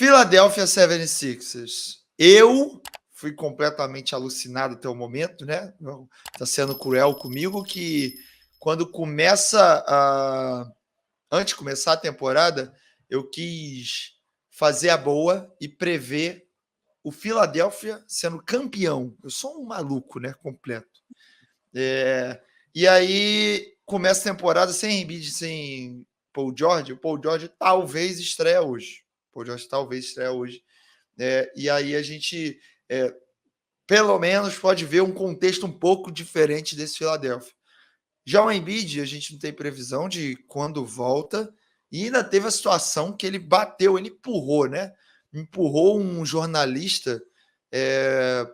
Philadelphia 76ers. Eu fui completamente alucinado até o momento, né? Tá sendo cruel comigo que quando começa a... Antes de começar a temporada, eu quis fazer a boa e prever o Philadelphia sendo campeão. Eu sou um maluco, né? Completo. E aí começa a temporada sem Embiid, sem Paul George. O Paul George talvez estreia hoje. E aí a gente, pelo menos, pode ver um contexto um pouco diferente desse Philadelphia. Já o Embiid, a gente não tem previsão de quando volta. E ainda teve a situação que ele bateu, ele empurrou, né? Empurrou um jornalista,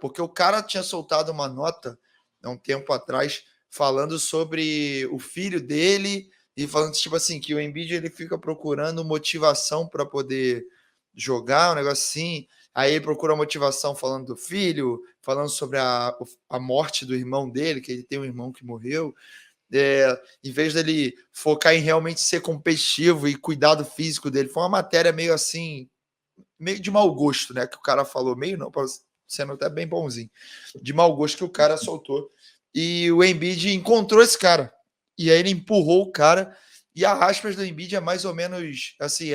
porque o cara tinha soltado uma nota há um tempo atrás falando sobre o filho dele e falando tipo assim que o Embiid ele fica procurando motivação para poder jogar, um negócio assim. Aí ele procura motivação falando do filho, falando sobre a morte do irmão dele, que ele tem um irmão que morreu. Em vez dele focar em realmente ser competitivo e cuidar do físico dele. Foi uma matéria meio assim, meio de mau gosto, né? Que o cara falou, meio não, sendo até bem bonzinho, de mau gosto que o cara soltou. E o Embiid encontrou esse cara. E aí ele empurrou o cara. E a aspas do Embiid é mais ou menos assim,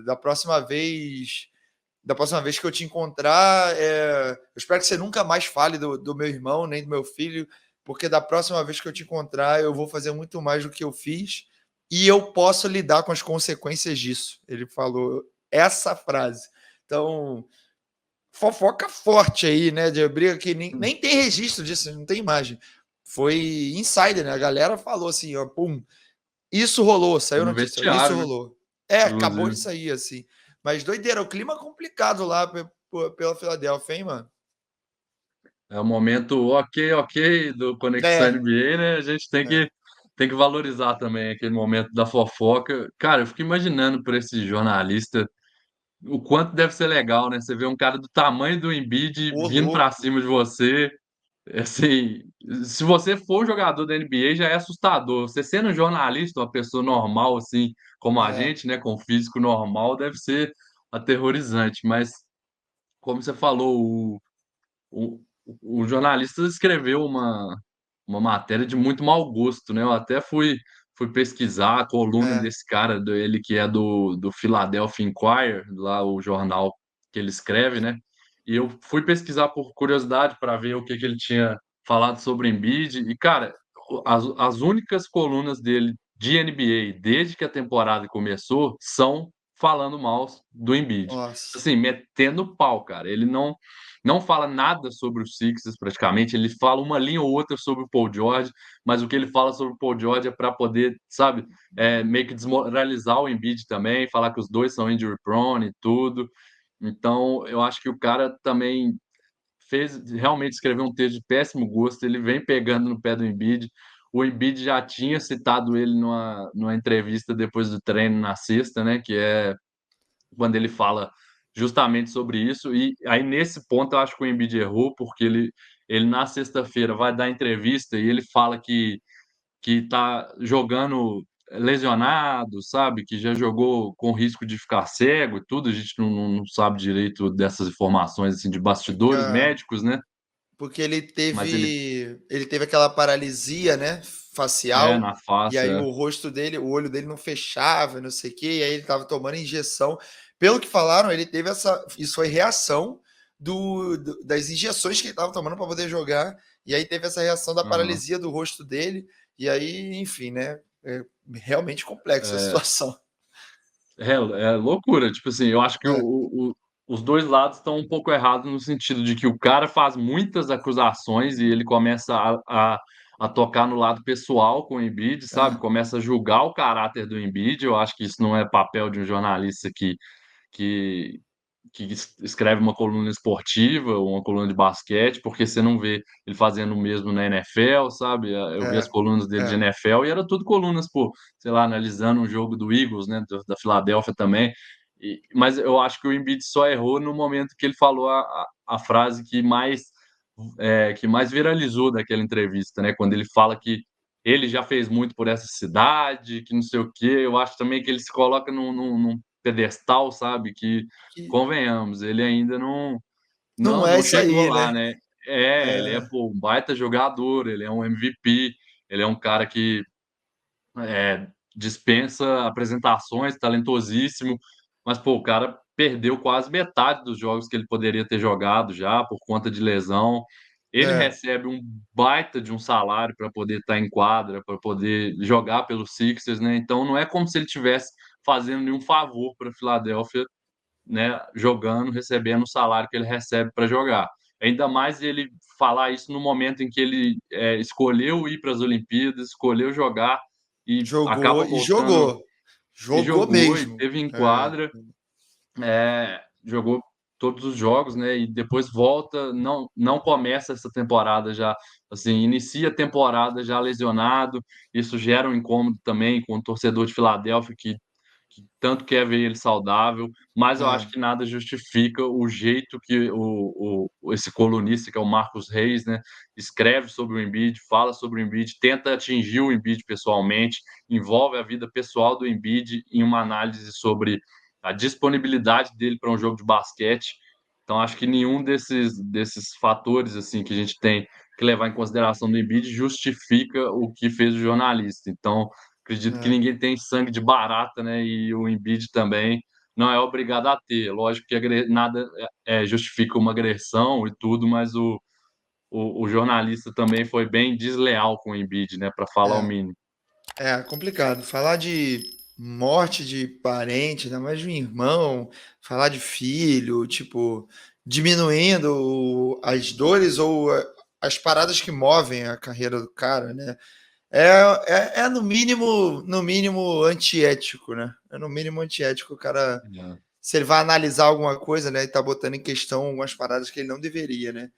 da próxima vez. Da próxima vez que eu te encontrar, eu espero que você nunca mais fale do meu irmão, nem do meu filho, porque da próxima vez que eu te encontrar, eu vou fazer muito mais do que eu fiz e eu posso lidar com as consequências disso. Ele falou essa frase. Então, fofoca forte aí, né? De briga que nem tem registro disso, não tem imagem. Foi insider, né? A galera falou assim, ó, pum, isso rolou, saiu No notícia, isso vestiário, né? rolou. Acabou de Inclusive. sair, assim. Mas doideira, o clima complicado lá pela Filadélfia, hein, mano? É o momento ok do Conexão É, NBA, né? A gente é. tem que valorizar também aquele momento da fofoca. Cara, eu fico imaginando por esse jornalista o quanto deve ser legal, né? Você vê um cara do tamanho do Embiid Ô, vindo pra louco. cima de você. Assim, se você for jogador da NBA, já é assustador. Você sendo um jornalista, uma pessoa normal, assim, como a É, gente, né? Com físico normal, deve ser aterrorizante. Mas, como você falou, o, o jornalista escreveu uma matéria de muito mau gosto, né? Eu até fui pesquisar a coluna é. desse cara, ele que é do Philadelphia Inquirer, lá o jornal que ele escreve, né? E eu fui pesquisar por curiosidade para ver o que ele tinha falado sobre o Embiid. E, cara, as únicas colunas dele de NBA desde que a temporada começou são falando mal do Embiid. Nossa. Assim, metendo pau, cara. Ele não fala nada sobre os Sixers praticamente, ele fala uma linha ou outra sobre o Paul George, mas o que ele fala sobre o Paul George é para poder, sabe, meio que desmoralizar o Embiid também, falar que os dois são injury prone e tudo. Então, eu acho que o cara também realmente escreveu um texto de péssimo gosto, ele vem pegando no pé do Embiid. O Embiid já tinha citado ele numa entrevista depois do treino na sexta, né, que é quando ele fala justamente sobre isso. E aí, nesse ponto, eu acho que o Embiid errou, porque ele na sexta-feira vai dar entrevista e ele fala que tá jogando lesionado, sabe? Que já jogou com risco de ficar cego e tudo. A gente não sabe direito dessas informações assim, de bastidores Fica... médicos, né? Porque ele Mas ele teve aquela paralisia, né, é facial, na e face. aí o rosto dele, o olho dele não fechava, não sei o quê, e aí ele estava tomando injeção. Pelo que falaram, ele teve isso foi reação das injeções que ele estava tomando para poder jogar, e aí teve essa reação da Aham. paralisia do rosto dele, e aí, enfim, né, é realmente complexa a É, situação. é loucura. Tipo assim, eu acho que É, os dois lados estão um pouco errados no sentido de que o cara faz muitas acusações e ele começa a tocar no lado pessoal com o Embiid, sabe? é, Começa a julgar o caráter do Embiid. Eu acho que isso não é papel de um jornalista que, que escreve uma coluna esportiva ou uma coluna de basquete, porque você não vê ele fazendo o mesmo na NFL, sabe? Eu vi as é, colunas dele de é, NFL e era tudo colunas, pô, sei lá, analisando um jogo do Eagles, né, da Filadélfia também. Mas eu acho que o Embiid só errou no momento que ele falou a frase que mais viralizou daquela entrevista, né? Quando ele fala que ele já fez muito por essa cidade, que não sei o quê. Eu acho também que ele se coloca num pedestal, sabe? Que, Que convenhamos, ele ainda não, não não, é não isso chegou aí, lá, né? né? Ele é É, pô, um baita jogador, ele é um MVP, ele é um cara que dispensa apresentações, talentosíssimo, mas pô, o cara perdeu quase metade dos jogos que ele poderia ter jogado já por conta de lesão. Ele é, recebe um baita de um salário para poder estar em quadra, para poder jogar pelos Sixers, né? Então não é como se ele tivesse fazendo nenhum favor para a Filadélfia, né, jogando, recebendo o salário que ele recebe para jogar. Ainda mais ele falar isso no momento em que ele escolheu ir para as Olimpíadas, escolheu jogar e jogou acaba e voltando jogou. e Jogou jogou e mesmo. teve em É, quadra, jogou todos os jogos, né? E depois volta, não começa essa temporada já, assim, inicia a temporada já lesionado. Isso gera um incômodo também com o torcedor de Filadélfia que tanto quer ver ele saudável, mas eu acho é, que nada justifica o jeito que esse colunista, que é o Marcos Reis, né, escreve sobre o Embiid, fala sobre o Embiid, tenta atingir o Embiid pessoalmente, envolve a vida pessoal do Embiid em uma análise sobre a disponibilidade dele para um jogo de basquete. Então, acho que nenhum desses fatores assim que a gente tem que levar em consideração do Embiid justifica o que fez o jornalista. Então, acredito que é, ninguém tem sangue de barata, né? E o Embiid também não é obrigado a ter. Lógico que nada justifica uma agressão e tudo, mas o jornalista também foi bem desleal com o Embiid, né? Para falar o é. mínimo. É complicado. Falar de morte de parente, ainda mais de um irmão, falar de filho, tipo, diminuindo as dores ou as paradas que movem a carreira do cara, né? É no mínimo antiético, né? É no mínimo antiético o cara, É. se ele vai analisar alguma coisa, né, e tá botando em questão algumas paradas que ele não deveria, né?